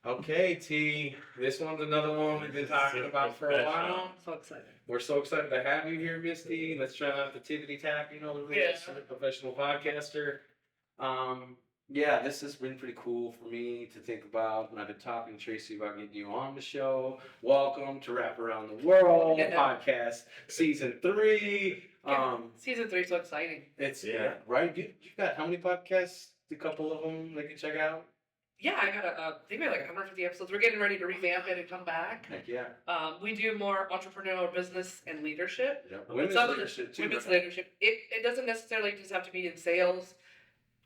Okay, T. This one's another one we've been talking about for a while. So excited. We're so excited to have you here, Misty. Let's try not to tippity tap, Yeah. a professional podcaster. Yeah, this has been pretty cool for me to think about. And I've been talking to Tracy about getting you on the show. Welcome to Wraparound the World podcast, season 3. Season 3 is so exciting. It's right. You've got how many podcasts? A couple of them they can check out. Yeah, I got I think we have like 150 episodes. We're getting ready to revamp it and come back. Heck yeah. We do more entrepreneurial business and leadership. Yeah. Women's leadership too. Women's right? leadership. It doesn't necessarily just have to be in sales.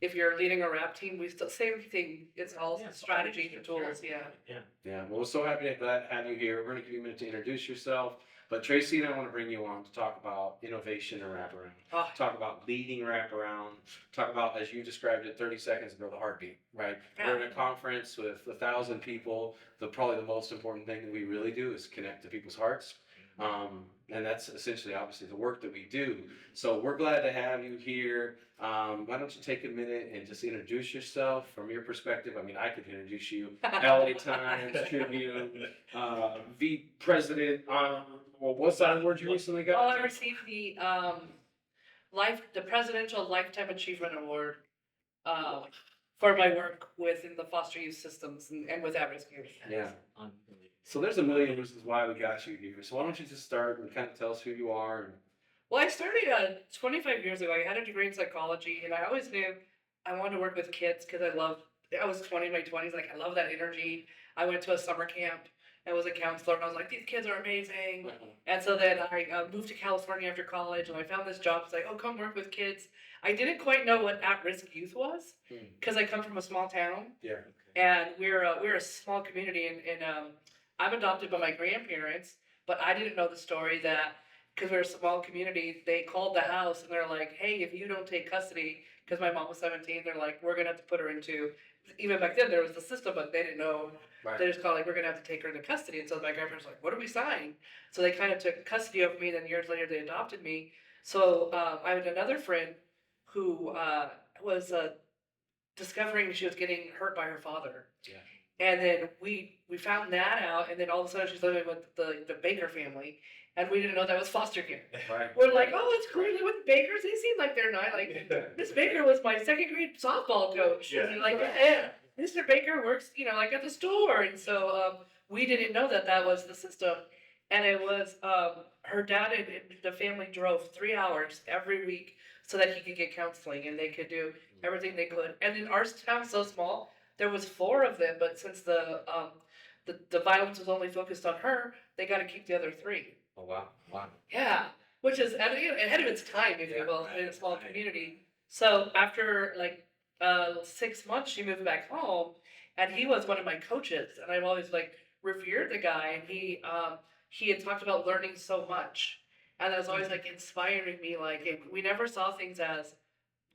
If you're leading a rap team, we still same thing. It's all strategy and tools. Yeah. Well, we're so happy to have you here. We're going to give you a minute to introduce yourself. But Tracy and I want to bring you on to talk about innovation and wraparound. Oh. Talk about leading wraparound. Talk about, as you described it 30 seconds ago, the heartbeat, right? Yeah. We're in a conference with 1,000 people. Probably the most important thing that we really do is connect to people's hearts. And that's essentially, obviously, the work that we do. So we're glad to have you here. Why don't you take a minute and just introduce yourself from your perspective? I mean, I could introduce you. LA Times, Tribune, President. What's that award you recently got? Well, I received the Presidential Lifetime Achievement Award for my work within the foster youth systems and with at-risk youth. Yeah. So there's a million reasons why we got you here. So why don't you just start and kind of tell us who you are? Well, I started 25 years ago. I had a degree in psychology, and I always knew I wanted to work with kids because I was 20 in my 20s. Like, I love that energy. I went to a summer camp and was a counselor, and I was like, these kids are amazing. And so then I moved to California after college, and I found this job. It's like, oh, come work with kids. I didn't quite know what at-risk youth was because I come from a small town. Yeah. And we're a small community, and I'm adopted by my grandparents, but I didn't know the story that because we're a small community, they called the house and they're like, hey, if you don't take custody, because my mom was 17, they're like, we're going to have to put her into, even back then there was the system, but they didn't know. Right. They just called like, we're going to have to take her into custody. And so my grandparents were like, what do we sign? So they kind of took custody of me, then years later they adopted me. So I had another friend who was discovering she was getting hurt by her father. Yeah. And then we found that out, and then all of a sudden she's living with the Baker family, and we didn't know that was foster care. Right. We're like, oh, it's cool to with Bakers. They seem like they're nice. Like, Miss Baker was my second grade softball coach. Yeah. And like, yeah, Mr. Baker works, like at the store. And so we didn't know that was the system. And it was her dad and the family drove 3 hours every week so that he could get counseling, and they could do everything they could. And in our town's so small, there was 4 of them, but since the violence was only focused on her, they got to keep the other 3. Oh, wow. Yeah, which is ahead of its time, if you will, in a small community. So after 6 months, she moved back home, and he was one of my coaches, and I've always revered the guy, and he had talked about learning so much, and that was always inspiring me. We never saw things as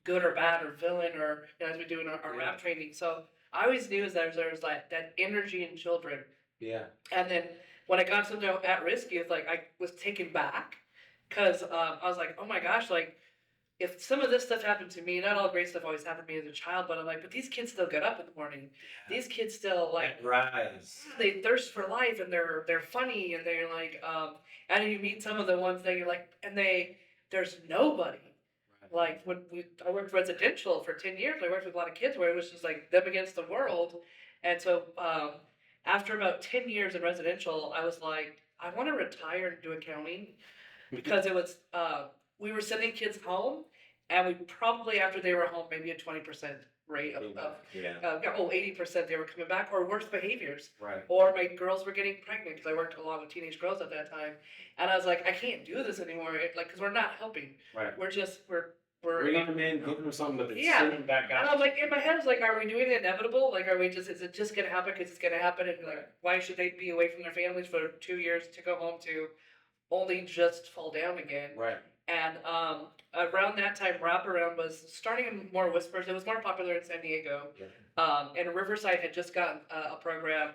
good or bad or villain or as we do in our rap training. So I always knew there's that energy in children. Yeah. And then when I got to at-risk youth, I was taken back because I was like, oh my gosh, if some of this stuff happened to me, not all great stuff always happened to me as a child, but I'm like, but these kids still get up in the morning. These kids still rise. They thirst for life, and they're funny, and they're and you meet some of the ones that you're and there's nobody. When I worked residential for 10 years, I worked with a lot of kids where it was just them against the world. And so after about 10 years in residential, I was like, I want to retire and do accounting because it was, we were sending kids home, and we probably, after they were home, maybe a 20% rate of 80% they were coming back, or worse behaviors. Right. Or my girls were getting pregnant because I worked a lot with teenage girls at that time. And I was like, I can't do this anymore, because we're not helping. Right. We're bringing them in, giving them something, but it's sending back out. And I was in my head, I was are we doing the inevitable? is it just going to happen because it's going to happen? And why should they be away from their families for 2 years to go home to only just fall down again? Right. And around that time, Wraparound was starting more whispers. It was more popular in San Diego. Yeah. And Riverside had just gotten a program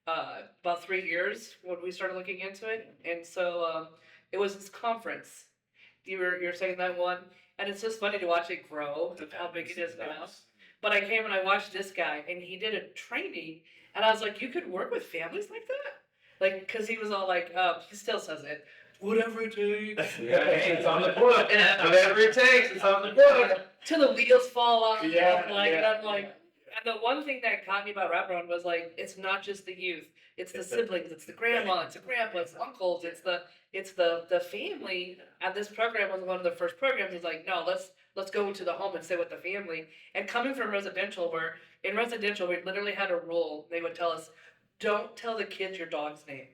about 3 years when we started looking into it. And so it was this conference. You're saying that one? And it's just funny to watch it grow, how big it is now. But I came and I watched this guy, and he did a training, And I was like, you could work with families like that? Like, cause he was all like, he still says it, whatever it takes. Yeah, it's on the book. Whatever it takes, it's on the book. Till the wheels fall off. Yeah, And I'm like, and the one thing that got me about Wraparound was like, it's not just the youth, it's the siblings, it's the grandma, it's the grandpa, it's the uncles, it's the family. And this program was one of the first programs. It's like, no, let's go into the home and sit with the family. And coming from residential, where in residential we literally had a rule. They would tell us, don't tell the kids your dog's name.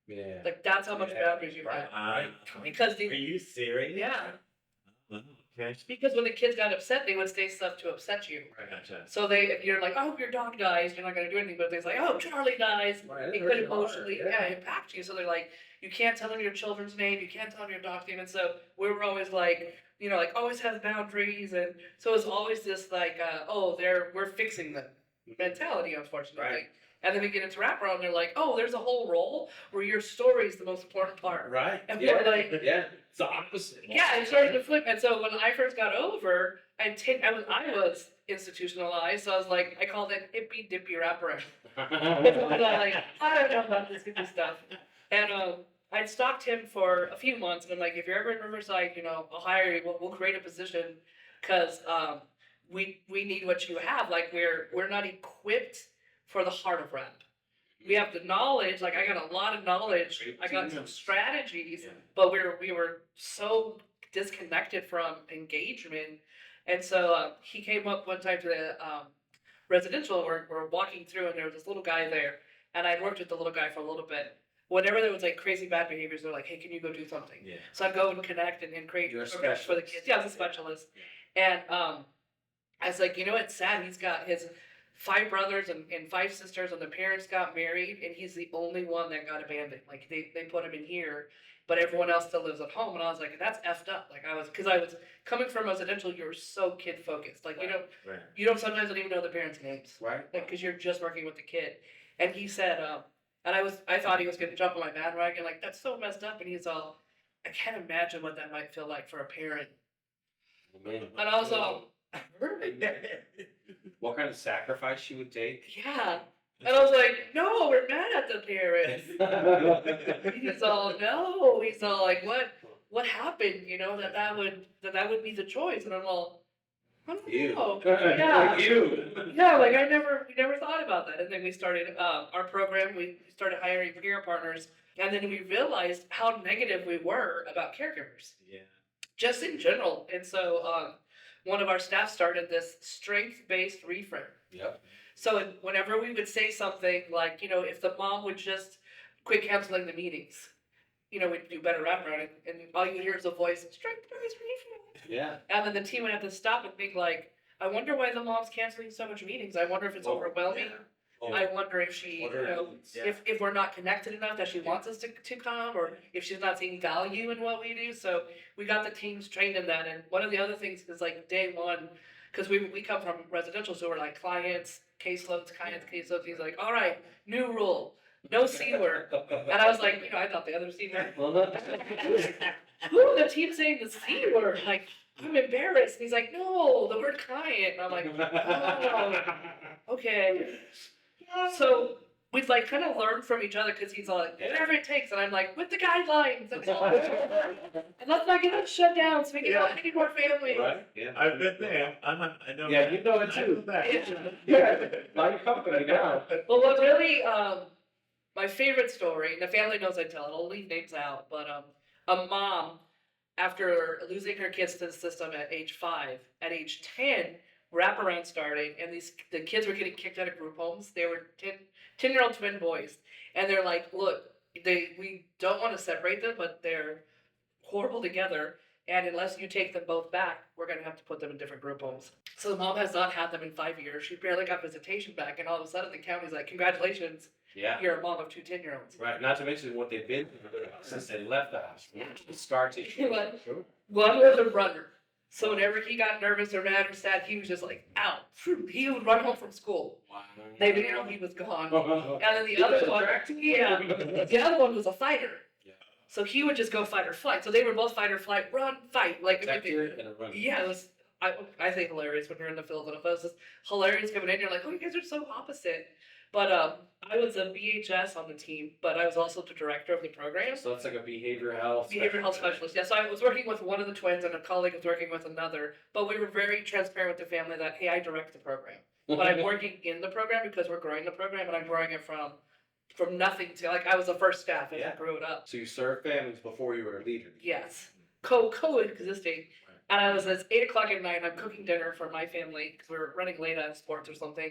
Yeah. Like that's how much boundaries you have. Because Are you serious? yeah. Oh, okay. Because when the kids got upset, they would say stuff to upset you. Gotcha. So if you're like, I hope your dog dies, you're not gonna do anything. But if they're like, oh, Charlie dies, it could emotionally impact you. So they're like, you can't tell them your children's name, you can't tell them your dog's name. And so we were always like, like always have boundaries. And so it's always this like, we're fixing them mentality, unfortunately. Right. And then we get into Wraparound, and they're like, oh, there's a whole role where your story is the most important part. Right. And we're like, Yeah. It's the opposite. yeah, it started to flip. And so when I first got over, I was institutionalized. So I was like, I called it hippy dippy wraparound. Like, I don't know about this hippie stuff. And I'd stalked him for a few months, and I'm like, if you're ever in Riverside, I'll hire you. We'll create a position because we need what you have. Like we're not equipped for the heart of rap. We have the knowledge, like I got a lot of knowledge, I got some strategies, but we were so disconnected from engagement. And so he came up one time to the residential, we're walking through, and there was this little guy there, and I worked with the little guy for a little bit. Whenever there was like crazy bad behaviors, they're like, hey, can you go do something? Yeah. So I'd go and connect and create You're a programs for the kids. Yeah, I was a specialist. And I was like, it's sad, he's got his 5 brothers and 5 sisters, and the parents got married, and he's the only one that got abandoned. Like they put him in here, but everyone else still lives at home. And I was like, that's effed up. Like I was coming from residential, you're so kid focused. Like you don't sometimes don't even know the parents' names, Right. like because you're just working with the kid. And he said, and I thought he was gonna jump on my bandwagon, like that's so messed up. And he's all, I can't imagine what that might feel like for a parent. Man. And I was all, What kind of sacrifice she would take? yeah. And I was like, no, we're mad at the parents. He's all, no. He's all like, what happened? That would be the choice. And I'm all, I don't know. Yeah. You. Yeah, like we never thought about that. And then we started our program. We started hiring care partners, and then we realized how negative we were about caregivers. Yeah. Just in general. And so one of our staff started this strength-based reframe. Yep. So whenever we would say something like, if the mom would just quit canceling the meetings, we'd do better wraparound, and all you hear is a voice, strength-based reframe. Yeah. And then the team would have to stop and think like, I wonder why the mom's canceling so much meetings. I wonder if it's overwhelming. Oh. I wonder if she, if we're not connected enough that she wants us to come, or if she's not seeing value in what we do. So we got the teams trained in that. And one of the other things is like day one, because we come from residential, so we're like clients, caseloads. He's like, all right, new rule, no C word. And I was like, I thought the other C word. Who the team saying the C word? Like, I'm embarrassed. And he's like, no, the word client. And I'm like, oh, okay. So we'd like kind of learn from each other, because he's all like, whatever it takes, and I'm like, with the guidelines, and let's not get us shut down, so we can help many more families. Right. Yeah. I've been there. I know. Yeah, you know it too. Yeah. My company now. Well, what really, my favorite story, and the family knows I tell it, I'll leave names out, but a mom, after losing her kids to the system at age 5, at age 10, Wraparound started, and the kids were getting kicked out of group homes. They were 10-year-old twin boys, and they're like, look, we don't want to separate them, but they're horrible together, and unless you take them both back, we're going to have to put them in different group homes. So the mom has not had them in 5 years. She barely got visitation back, and all of a sudden the county's like, congratulations, Yeah. you're a mom of 2 10-year-olds. Right. Not to mention what they've been through since they left the house. The scar tissue. One was a runner. So whenever he got nervous or mad or sad, he was just like, out. He would run home from school. Wow. They didn't know he was gone. And then the other one, the other one was a fighter. Yeah. So he would just go fight or flight. So they were both fight or flight, run, fight. Like, Protector and a runner. yeah, it was, I think hilarious when you're in the field. And it was just hilarious coming in. You're like, oh, you guys are so opposite. But I was a BHS on the team, but I was also the director of the program. So that's like a behavioral health. Behavioral health specialist. Yeah, so I was working with one of the twins and a colleague was working with another, but we were very transparent with the family that, hey, I direct the program. But I'm working in the program because we're growing the program and I'm growing it from nothing to, like, I was the first staff as I grew it up. So you served families before you were a leader. Yes. Co-existing. And I was, it's 8 o'clock at night, I'm cooking dinner for my family because we were running late on sports or something.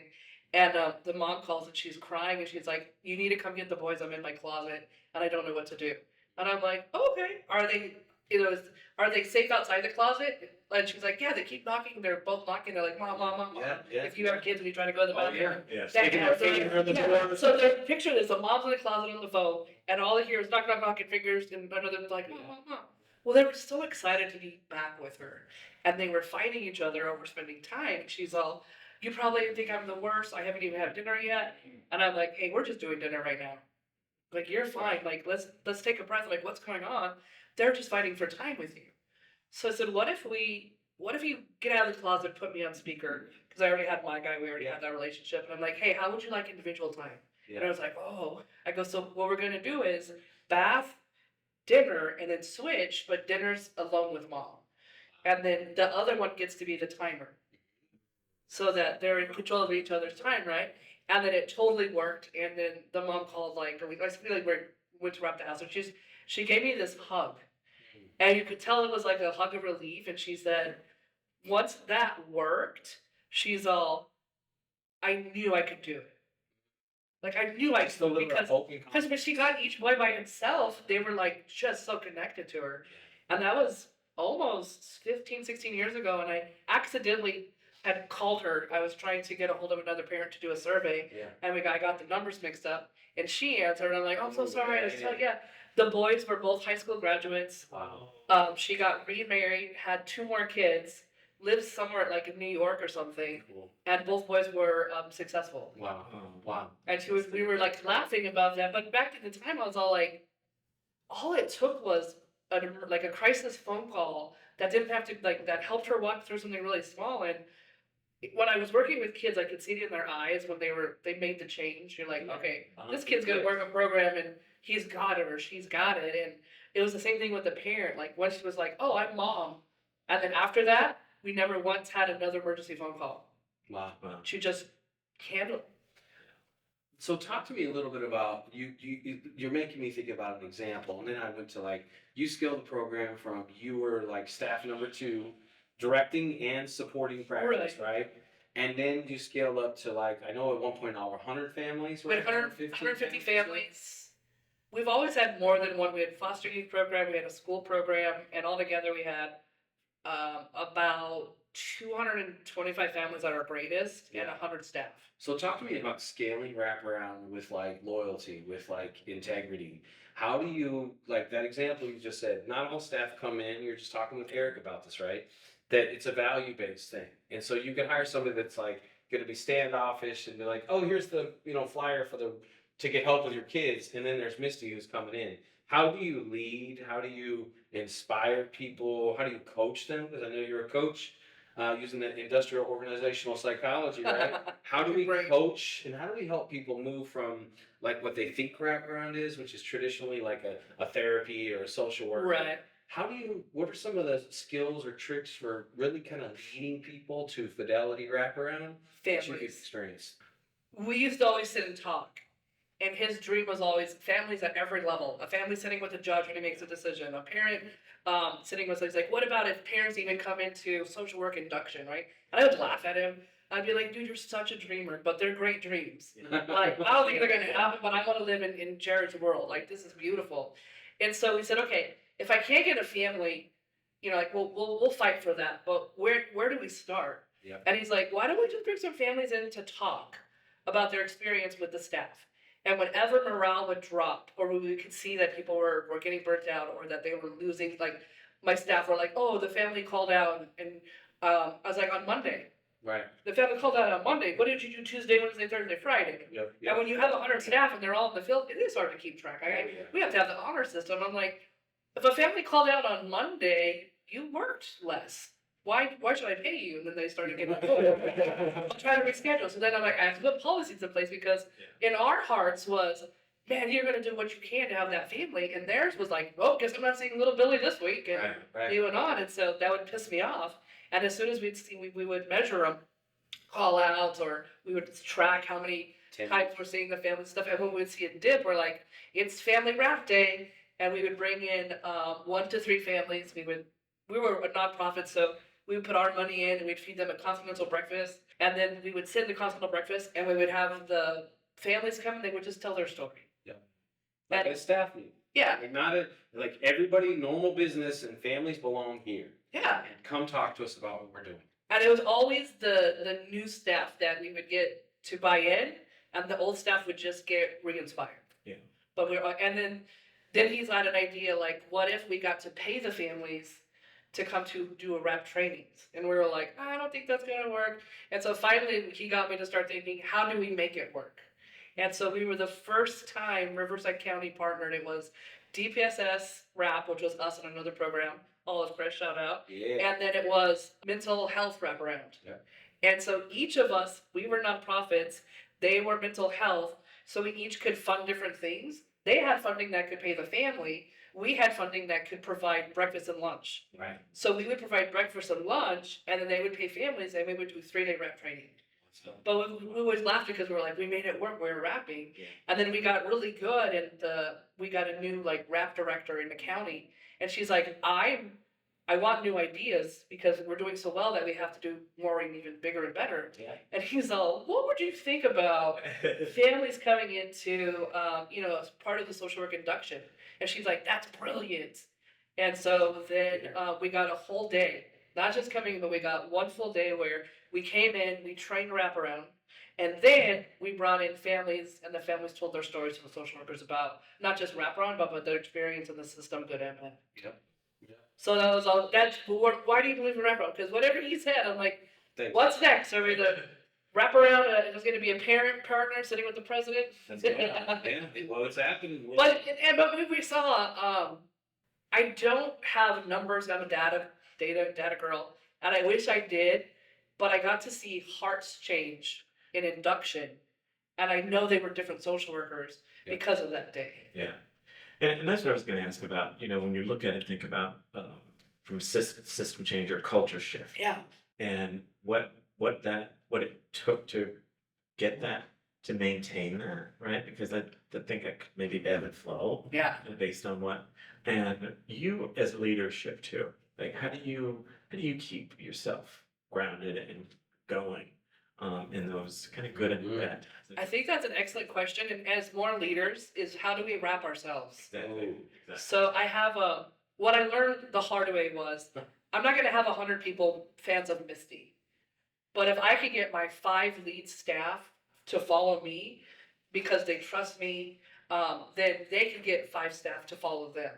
And the mom calls and she's crying and she's like, you need to come get the boys, I'm in my closet and I don't know what to do. And I'm like, oh, okay, are they safe outside the closet? And she's like, yeah, they keep knocking, they're both knocking, they're like, mom, mom, mom, mom. Yeah. If you have kids and you try to go to the Oh, bathroom. yeah. Yeah. That Sticking their finger in the door. So the picture is the mom's in the closet on the phone, and all they hear is knock, knock, knocking fingers, and another like, mom, mom, mom. Well, they were so excited to be back with her, and they were fighting each other over spending time. She's all, you probably think I'm the worst. I haven't even had dinner yet, and I'm like, hey, we're just doing dinner right now. Like, you're fine. Like, let's take a breath. Like, what's going on? They're just fighting for time with you. So I said, what if you get out of the closet, put me on speaker? Because I already had my guy, we already had that relationship. And I'm like, hey, how would you like individual time? And I was like, oh. I go, so what we're going to do is bath, dinner, and then switch, but dinner's alone with mom. And then the other one gets to be the timer. So that they're in control of each other's time, right? And then it totally worked. And then the mom called, like, I feel like we went to wrap the house. And she gave me this hug. And you could tell it was like a hug of relief. And she said, once that worked, she's all, I knew I could do it. Like, I knew I could, because when she got each boy by himself, they were like just so connected to her. And that was almost 15, 16 years ago. And I accidentally had called her. I was trying to get a hold of another parent to do a survey. And I got the numbers mixed up. And she answered. And I'm like, oh, I'm so sorry. I was telling you. The boys were both high school graduates. Wow. She got remarried, had 2 more kids, lived somewhere like in New York or something, Cool. and both boys were successful. Wow. Wow. And we were like laughing about that. But back at the time, I was all like, all it took was a crisis phone call that didn't have to, like, that helped her walk through something really small. And when I was working with kids, I could see it in their eyes when they made the change. You're like, okay, this kid's gonna work a program and he's got it or she's got it. And it was the same thing with the parent. Like, when she was like, oh, I'm mom. And then after that, we never once had another emergency phone call. Wow. She just handled it. So talk to me a little bit about you're making me think about an example, and then I went to, like, you scaled the program from, you were like staff number 2, directing and supporting practice, right? And then you scaled up to, like, I know at one point over 100 families, We right? had 150 families. We've always had more than one. We had foster youth program, we had a school program, and altogether we had about 225 families at our greatest and 100 staff. So talk to me about scaling Wraparound with, like, loyalty, with, like, integrity. How do you, like that example you just said, not all staff come in, you're just talking with Eric about this, right? That it's a value-based thing. And so you can hire somebody that's, like, gonna be standoffish and be like, oh, here's the, flyer to get help with your kids. And then there's Misty who's coming in. How do you lead? How do you inspire people? How do you coach them? Because I know you're a coach. Using the industrial organizational psychology, right? How do we coach and how do we help people move from, like, what they think Wraparound is, which is traditionally like a therapy or a social work? Right. What are some of the skills or tricks for really kind of leading people to Fidelity Wraparound that you've Families. experienced? We used to always sit and talk. And his dream was always families at every level. A family sitting with a judge when he makes a decision. A parent sitting with, he's like, what about if parents even come into social work induction, right? And I would laugh at him. I'd be like, dude, you're such a dreamer, but they're great dreams. Like, I don't think they're gonna happen, but I wanna live in Jared's world. Like, this is beautiful. And so we said, okay, if I can't get a family, like, we'll fight for that, but where do we start? Yep. And he's like, why don't we just bring some families in to talk about their experience with the staff? And whenever morale would drop, or we could see that people were getting burnt out, or that they were losing, like, my staff were like, oh, the family called out, and I was like, on Monday. Right. The family called out on Monday. What did you do Tuesday, Wednesday, Thursday, Friday? Yep. And when you have 100 staff and they're all in the field, it is hard to keep track. We have to have the honor system. I'm like, if a family called out on Monday, you worked less. why should I pay you? And then they started getting, oh, I'll try to reschedule. So then I'm like, I have to put policies in place because in our hearts was, man, you're gonna do what you can to have that family. And theirs was like, oh, guess I'm not seeing little Billy this week. And Right. they went on. And so that would piss me off. And as soon as we'd see, we would measure them, call outs, or we would track how many times we're seeing the family stuff. And when we would see a dip, we're like, it's family wrap day. And we would bring in 1 to 3 families. We were a nonprofit, so we would put our money in and we'd feed them a continental breakfast. And then we would send the continental breakfast and we would have the families come and they would just tell their story. Yeah. Like a staff meeting. Yeah. Like not a, like everybody, normal business and families belong here. Yeah. And come talk to us about what we're doing. And it was always the new staff that we would get to buy in, and the old staff would just get re-inspired. Yeah. But then he's had an idea, like, what if we got to pay the families to come to do a wrap trainings? And we were like, I don't think that's gonna work. And so finally he got me to start thinking, how do we make it work? And so we were the first time Riverside County partnered. It was DPSS Wrap, which was us and another program. Olive Chris, shout out. Yeah. And then it was mental health wraparound. Yeah. And so each of us, we were nonprofits, they were mental health, so we each could fund different things. They had funding that could pay the family. We had funding that could provide breakfast and lunch. Right. So we would provide breakfast and lunch, and then they would pay families, and we would do 3-day wrap training. But we always laughed because we were like, we made it work, we were rapping. Yeah. And then we got really good, and we got a new like rap director in the county, and she's like, I want new ideas because we're doing so well that we have to do more and even bigger and better. Yeah. And he's all, what would you think about families coming into, as part of the social work induction? And she's like, that's brilliant. And so then we got a whole day, not just coming, but we got one full day where we came in, we trained Wraparound, and then we brought in families, and the families told their stories to the social workers about not just Wraparound, but their experience in the system, good and bad. Yep. So that was all. Why do you believe in Wraparound? Because whatever he said, I'm like, Thanks. what's next? Are we the Wraparound? There's going to be a parent partner sitting with the president. Yeah. Well, it's happening. But we saw. I don't have numbers. I'm a data girl, and I wish I did. But I got to see hearts change in induction, and I know they were different social workers because of that day. Yeah. And that's what I was going to ask about. When you look at it, think about from system change or culture shift. Yeah. And what it took to get that, to maintain that, right? Because I think it could maybe ebb and flow. Yeah. Based on what, and you as leadership too. Like, how do you keep yourself grounded and going in those kind of good and bad times? I think that's an excellent question, and as more leaders, is how do we wrap ourselves? Exactly. So I have what I learned the hard way was, I'm not going to have 100 people fans of Misty, but if I could get my 5 lead staff to follow me because they trust me, then they could get 5 staff to follow them.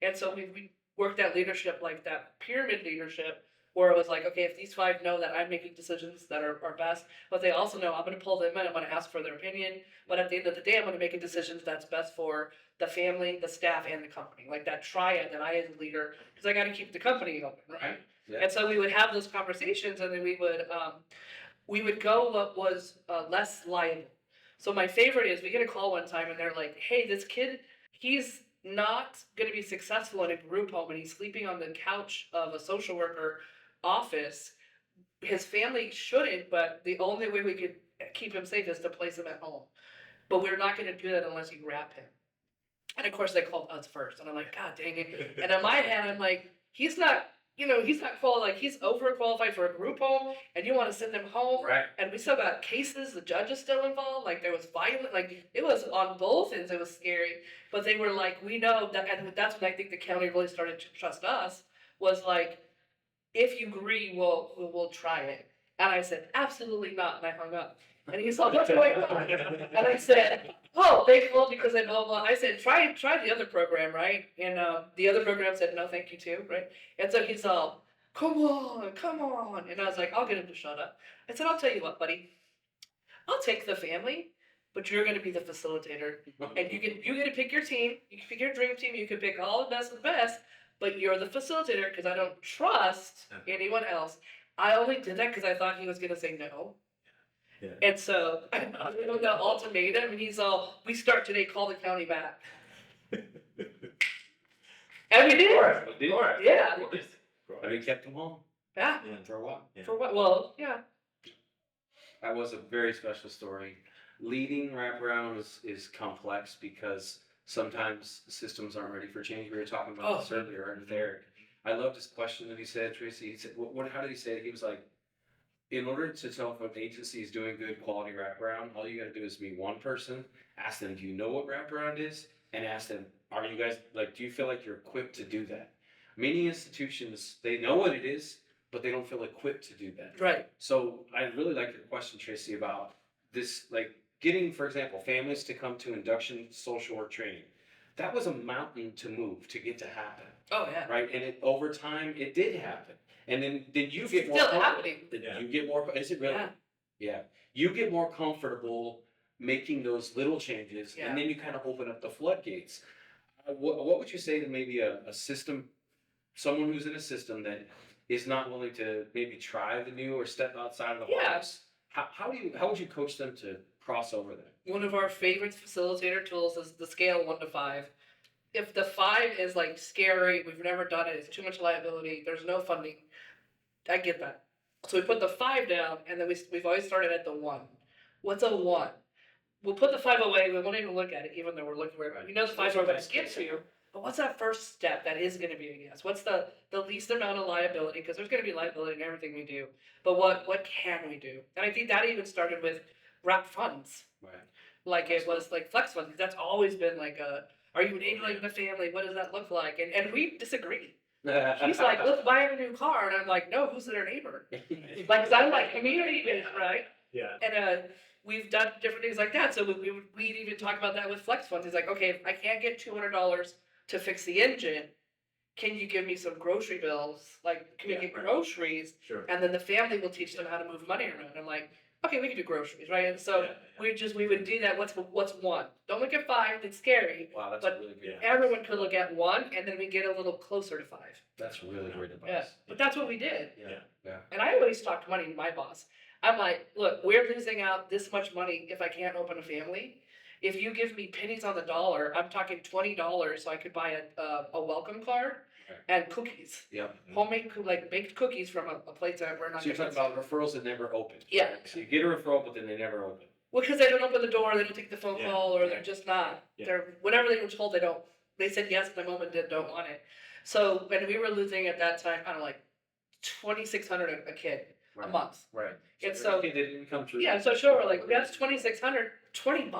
And so we worked that leadership, like that pyramid leadership, where it was like, okay, if these 5 know that I'm making decisions that are best, but they also know I'm going to pull them in, I'm going to ask for their opinion, but at the end of the day, I'm going to make a decision that's best for the family, the staff, and the company. Like that triad that I as a leader, because I got to keep the company open, right? Yeah. And so we would have those conversations, and then we would go what was less liable. So my favorite is we get a call one time, and they're like, hey, this kid, he's not going to be successful in a group home, and he's sleeping on the couch of a social worker office. His family shouldn't, but the only way we could keep him safe is to place him at home. But we're not going to do that unless you wrap him. And of course they called us first, and I'm like, God dang it. And in my head, I'm like, he's not qualified, like he's overqualified for a group home, and you want to send him home. Right. And we still got cases, the judge is still involved, like there was violence, like it was on both ends, it was scary. But they were like, we know that, and that's when I think the county really started to trust us, was like, if you agree, we'll try it. And I said, absolutely not, and I hung up. And he's like, what's going on? And I said, oh, they called because they blah, blah. I said, try the other program, right? And the other program said, no, thank you too, right? And so he's all, come on. And I was like, I'll get him to shut up. I said, I'll tell you what, buddy. I'll take the family, but you're going to be the facilitator. And you get to pick your team. You can pick your dream team. You can pick all the best of the best. but you're the facilitator because I don't trust anyone else. I only did that because I thought he was gonna say no. Yeah. And so I gave him the ultimatum, and he's all, "We start today. Call the county back." And we did. Yeah. And we kept them home Yeah. for a while. Yeah. For what? Well, yeah. That was a very special story. Leading wraparound is complex because sometimes systems aren't ready for change. We were talking about this earlier, and there, I loved his question that he said, Tracy. He said, how did he say it? He was like, in order to tell if an agency is doing good quality wraparound, all you got to do is meet one person, ask them, do you know what wraparound is? And ask them, are you guys, like, do you feel like you're equipped to do that? Many institutions, they know what it is, but they don't feel equipped to do that. Right. So I really like your question, Tracy, about this, like getting, for example, families to come to induction social work training. That was a mountain to move to get to happen, Oh yeah. right? And over time, it did happen. And then you get more Still comfortable. happening. Yeah. You get more. Is it really? Yeah. Yeah. You get more comfortable making those little changes, Yeah. and then you kind of open up the floodgates. What would you say to maybe a system, someone who's in a system that is not willing to maybe try the new or step outside of the Yeah. box? How would you coach them to cross over that? One of our favorite facilitator tools is the scale 1 to 5. If the 5 is like scary, we've never done it, it's too much liability, there's no funding, I get that. So we put the 5 down, and then we've always started at the 1. What's a 1? We'll put the 5 away, we won't even look at it, even though we're looking where we know the 5 are going to get to you. But what's that first step that is going to be a yes? What's the least amount of liability? Because there's going to be liability in everything we do. But what can we do? And I think that even started with wrap funds. Right. Like it was like flex funds. Because that's always been like are you enabling the family? What does that look like? And we disagree. She's like, let's buy a new car. And I'm like, no, who's their neighbor? Like, 'cause I'm like community based, right? Yeah. And we've done different things like that. So we'd even talk about that with flex funds. He's like, okay, if I can't get $200 to fix the engine, can you give me some grocery bills? Like, can we get groceries? Sure. And then the family will teach them how to move money around. I'm like, okay, we can do groceries, right? And so we would do that. What's 1? Don't look at 5. It's scary. Wow, that's But really good. Everyone could look at 1, and then we get a little closer to 5. That's really great advice. Yeah, but that's what we did. Yeah. And I always talked money to my boss. I'm like, look, we're losing out this much money if I can't open a family. If you give me pennies on the dollar, I'm talking $20, so I could buy a welcome card and cookies. Yep. Homemade, like baked cookies from a place that we're not. So you're talking about referrals that never open. Yeah. So you get a referral, but then they never open. Well, because they don't open the door, they don't take the phone Yeah. call, or they're just not. Yeah. They're whatever they were told, they don't. They said yes at the moment, don't want it. So when we were losing at that time, I don't know, like $2,600 a kid a month. Right. And so they didn't come true. yeah, so sure, we're like, that's $2,600, $20.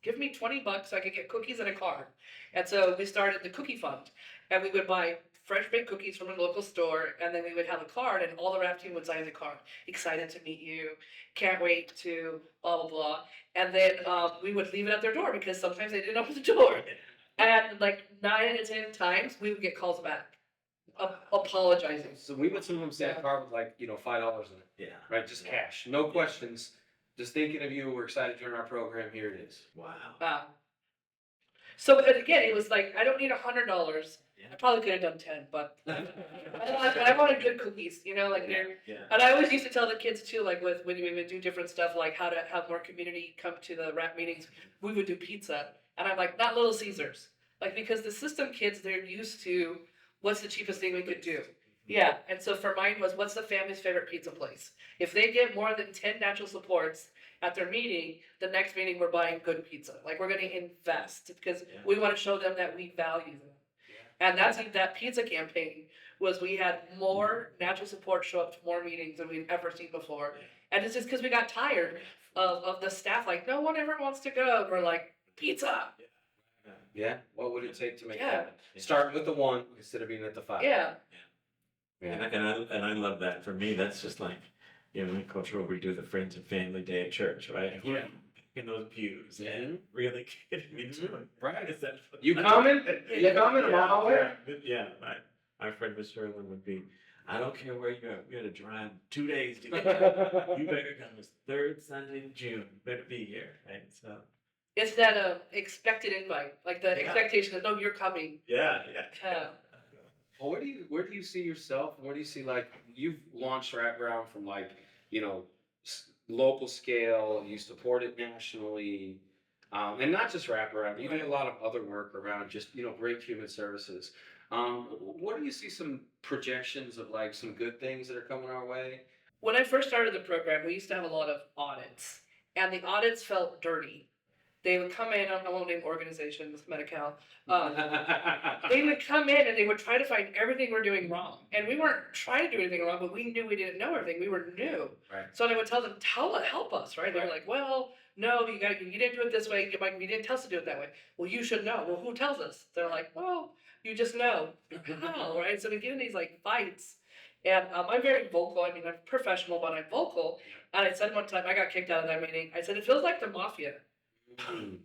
Give me $20 so I could get cookies and a card. And so we started the cookie fund, and we would buy fresh baked cookies from a local store, and then we would have a card, and all the rap team would sign the card. Excited to meet you, can't wait to blah blah blah. And then we would leave it at their door because sometimes they didn't open the door. And like 9 out of 10 times, we would get calls back, apologizing. So we would sometimes say a card with like, $5 in it. Yeah. Right? Just cash. No questions. Just thinking of you. We're excited to join our program. Here it is. Wow. So and again, it was like, I don't need $100. Yeah. I probably could have done 10, but I wanted good cookies, like they're. Yeah. And I always used to tell the kids too, like when we would do different stuff, like how to have more community come to the rap meetings, we would do pizza. And I'm like, not Little Caesars. Like, because the system kids, they're used to what's the cheapest thing we could do. Yeah, and so for mine was, what's the family's favorite pizza place? If they get more than 10 natural supports at their meeting, the next meeting we're buying good pizza. Like, we're gonna invest because we wanna show them that we value them. And that's like that pizza campaign was we had more natural support show up to more meetings than we'd ever seen before. And it's just because we got tired of the staff, like, no one ever wants to go. We're like, pizza. Yeah. What would it take to make Yeah. that happen? Starting with the 1 instead of being at the 5. Yeah. Yeah. And I love that. For me, that's just like, in culture where we do the Friends and Family Day at church, right? And we're in those pews and really getting into it. Right. Is that You coming? You coming? Yeah. My friend Miss Sherlin would be, I don't care where you're at. We had to drive 2 days to get there. You better come this 3rd Sunday in June. You better be here, right? So. It's that expected invite, like the expectation that, no, you're coming. Yeah. Well, where do you see yourself? Where do you see, like, you've launched Wraparound from, like, you know, local scale, you support it nationally, and not just Wraparound, you do a lot of other work around just, great human services. What do you see some projections of, like, some good things that are coming our way? When I first started the program, we used to have a lot of audits, and the audits felt dirty. They would come in, I won't name organizations, Medi-Cal. They would come in and they would try to find everything we're doing wrong. And we weren't trying to do anything wrong, but we knew we didn't know everything. We were new. Right. So I would tell them, help us, right? They were like, well, no, you didn't do it this way. You didn't tell us to do it that way. Well, you should know. Well, who tells us? They're like, well, you just know. How, right? So we get in these like fights. And I'm very vocal. I mean, I'm professional, but I'm vocal. And I said one time, I got kicked out of that meeting. I said, it feels like the mafia.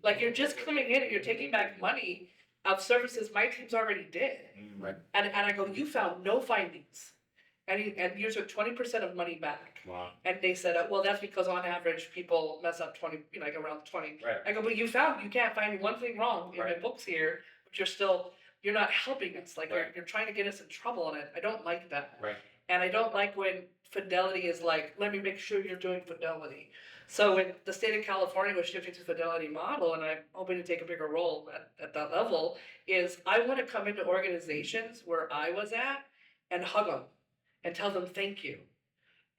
Like you're just coming in and you're taking back money of services my team's already did. Right. And I go, you found no findings. And you took 20% of money back. Wow. And they said, well, that's because on average people mess up 20, like around 20. Right. I go, but you can't find one thing wrong in my books here, but you're not helping us. Like you're trying to get us in trouble, and I don't like that. Right. And I don't like when fidelity is like, let me make sure you're doing fidelity. So when the state of California was shifting to fidelity model, and I'm hoping to take a bigger role at that level, is I want to come into organizations where I was at and hug them and tell them thank you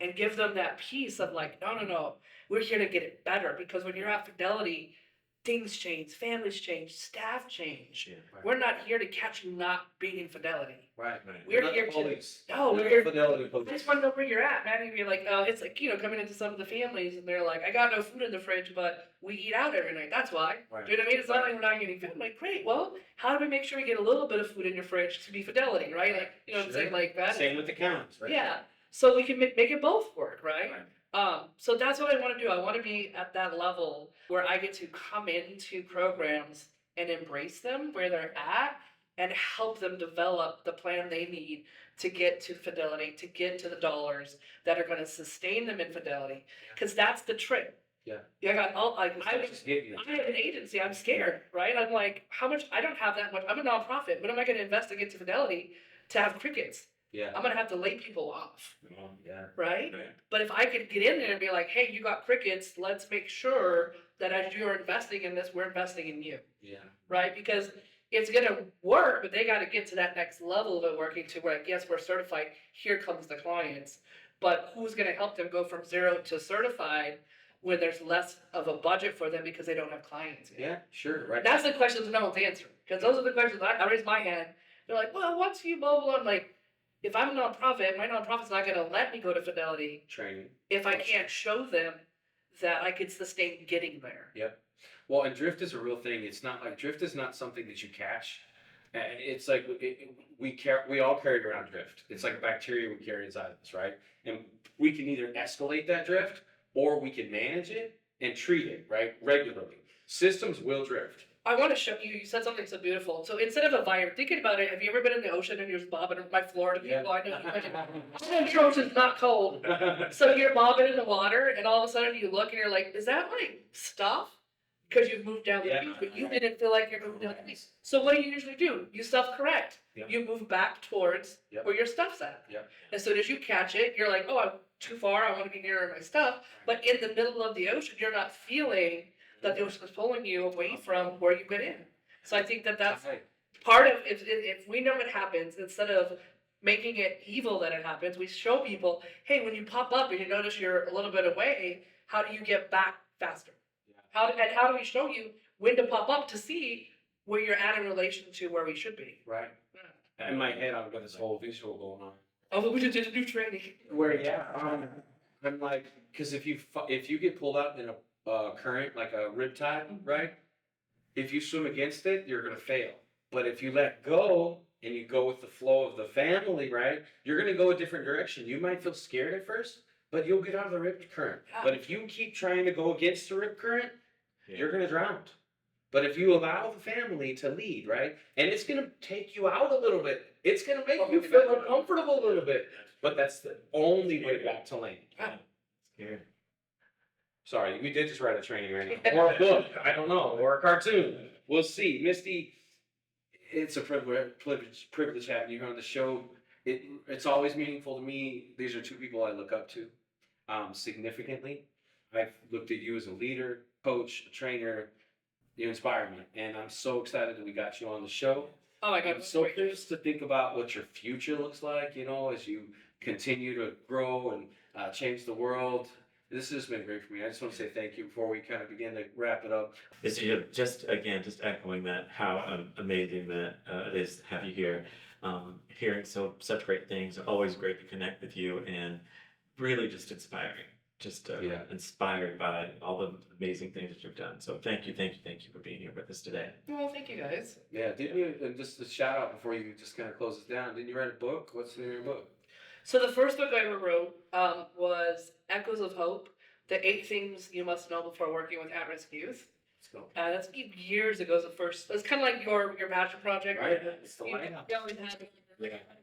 and give them that piece of like, no, we're here to get it better, because when you're at fidelity, things change, families change, staff change. Yeah. Right. We're not here to catch you not being in fidelity. Right. We're not here the to- police. No, We're we're- the fidelity I police. just want to know where you're at, man. And you're like, it's like, coming into some of the families and they're like, I got no food in the fridge, but we eat out every night. That's why. Right. Do you know what I mean? It's not like we're not getting food. I'm like, great. Well, how do we make sure we get a little bit of food in your fridge to be fidelity, right? Like, what I'm saying, like that. Same with the counts, right? Yeah. So we can make it both work, right? Right. So that's what I want to do. I want to be at that level where I get to come into programs and embrace them where they're at and help them develop the plan they need to get to fidelity, to get to the dollars that are going to sustain them in fidelity. Because that's the trick. Yeah. I got all like It's I not just giving it. have an agency. I'm scared, right? I'm like, how much? I don't have that much. I'm a nonprofit. What am I going to invest to get to fidelity to have crickets? Yeah. I'm going to have to lay people off, Yeah. right? Right. But if I could get in there and be like, hey, you got crickets, let's make sure that as you're investing in this, we're investing in you, Yeah. right? Because it's going to work, but they got to get to that next level of it working to where, like, yes, we're certified, here comes the clients. But who's going to help them go from 0 to certified when there's less of a budget for them because they don't have clients yet? Yeah. Sure. Right. That's the questions no one's answering. Because those are the questions I raise my hand. They're like, well, what's you mobile? I'm like, if I'm a nonprofit, my nonprofit's not going to let me go to fidelity Training. if I can't show them that I could sustain getting there. Yep. Well, and drift is a real thing. It's not like drift is not something that you catch. It's like we all carry around drift. It's like a bacteria we carry inside of us, right? And we can either escalate that drift or we can manage it and treat it, right, regularly. Systems will drift. I want to show you, you said something so beautiful. So instead of a vibe, thinking about it, have you ever been in the ocean and you're just bobbing my Florida people? I know the ocean's not cold. So you're bobbing in the water and all of a sudden you look and you're like, is that my stuff? Because you've moved down the Yeah. beach, but you didn't feel like you're moving down the beach. So what do you usually do? You self-correct. Yep. You move back towards Yep. where your stuff's at. Yep. As soon as you catch it, you're like, oh, I'm too far. I want to be nearer my stuff. But in the middle of the ocean, you're not feeling that the ocean is pulling you away from where you get in. So I think that that's Right. part of, if we know it happens, instead of making it evil that it happens, we show people, hey, when you pop up and you notice you're a little bit away, how do you get back faster? Yeah. How do we show you when to pop up to see where you're at in relation to where we should be? Right. In my head, I've got this whole visual going on. Oh, we just did a new training. Where I'm like, because if you get pulled out in a current like a riptide, right? If you swim against it, you're gonna fail. But if you let go and you go with the flow of the family, right? You're gonna go a different direction. You might feel scared at first, but you'll get out of the rip current. Yeah. But if you keep trying to go against the rip current, you're gonna drown. But if you allow the family to lead, right? And it's gonna take you out a little bit. It's gonna make you feel uncomfortable a little bit. But that's the only way back to land. Scared. Sorry, we did just write a training right now. Or a book, I don't know, or a cartoon. We'll see. Misty, it's a privilege having you here on the show. It's always meaningful to me. These are two people I look up to, significantly. I've looked at you as a leader, coach, a trainer. You inspire me, and I'm so excited that we got you on the show. Oh my God. I'm so curious to think about what your future looks like, you know, as you continue to grow and change the world. This has been great for me. I just want to say thank you before we kind of begin to wrap it up. Just again, just echoing that, how amazing that it is to have you here. Hearing such great things, always great to connect with you, and really just inspiring. Just Yeah. inspired by all the amazing things that you've done. So thank you for being here with us today. Well, thank you guys. Yeah, didn't you, and just a shout out before you just kind of close us down, didn't you write a book? What's the name of your book? So the first book I ever wrote was Echoes of Hope, The 8 Things You Must Know Before Working with At-Risk Youth. Let's go. That's years ago. The first. It's kind of like your passion project. Right, it's the You lineup. always had it.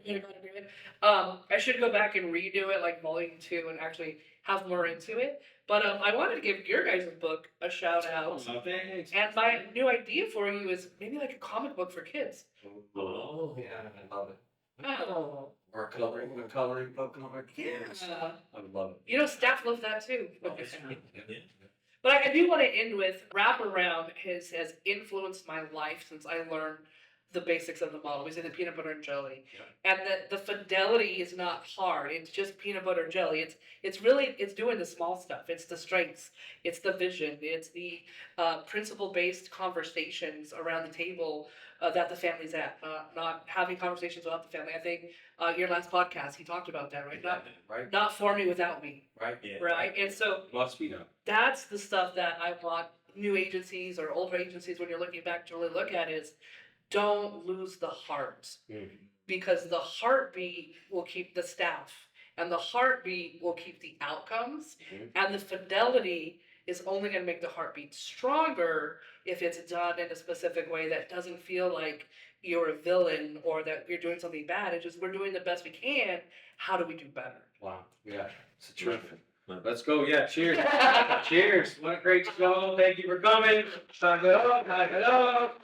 Yeah. I should go back and redo it, like volume 2, and actually have more into it. But I wanted to give your guys' book a shout out. Oh, thanks. And my new idea for you is maybe like a comic book for kids. Oh, yeah, I love it. Oh. Or a coloring book comic. Yes. Yeah. I would love it. You know, staff love that too. Oh, it's true. Yeah. But I do want to end with Wraparound has influenced my life since I learned the basics of the model. We say the peanut butter and jelly. Yeah. And the fidelity is not hard. It's just peanut butter and jelly. It's really doing the small stuff. It's the strengths. It's the vision. It's the principle-based conversations around the table that the family's at. Not having conversations without the family. I think your last podcast, he talked about that, right? Right. Not for me without me. Right. Yeah. Right? And so Must be done. that's the stuff that I want new agencies or older agencies, when you're looking back, to really look at is don't lose the heart, because the heartbeat will keep the staff and the heartbeat will keep the outcomes, and the fidelity is only going to make the heartbeat stronger if it's done in a specific way that doesn't feel like you're a villain or that you're doing something bad. It's just we're doing the best we can. How do we do better? Wow. Yeah. It's terrific. Love it. Let's go. Yeah. Cheers. Cheers. What a great show. Thank you for coming. Time it up.